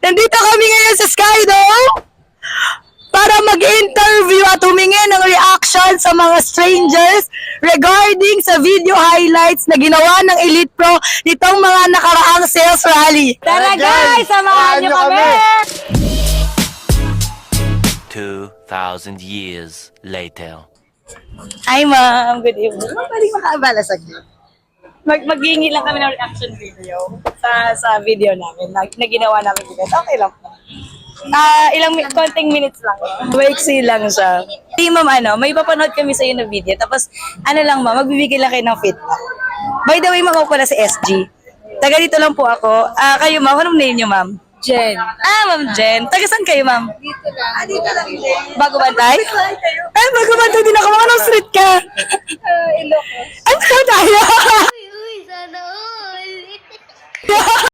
Nandito kami ngayon sa Skydome para mag-interview at humingi ng reaction sa mga strangers regarding sa video highlights na ginawa ng Elite Pro nitong mga nakaraang sales rally. Tara guys, samahan niyo kami! 2,000 years later. Hi ma'am, good evening. Ma'am, pwede makaabala saglit. Maghingi lang kami ng reaction video sa video namin na ginawa namin dito. Okay lang po. Konting minutes lang. Waiksi lang siya. Hey ma'am, may papanood kami sa iyo na video. Tapos, lang ma'am, magbibigay lang kayo ng feedback. By the way, ma'am, ako pala si SG. Taga dito lang po ako. Kayo ma'am, anong name niyo ma'am? Jen. Ma'am Jen. Taga saan kayo ma'am? Dito lang. Dito lang din. Bago Bantay? Bago Bantay din ako. Anong street ka? Ilocos. Ano tayo? Uy, sana all.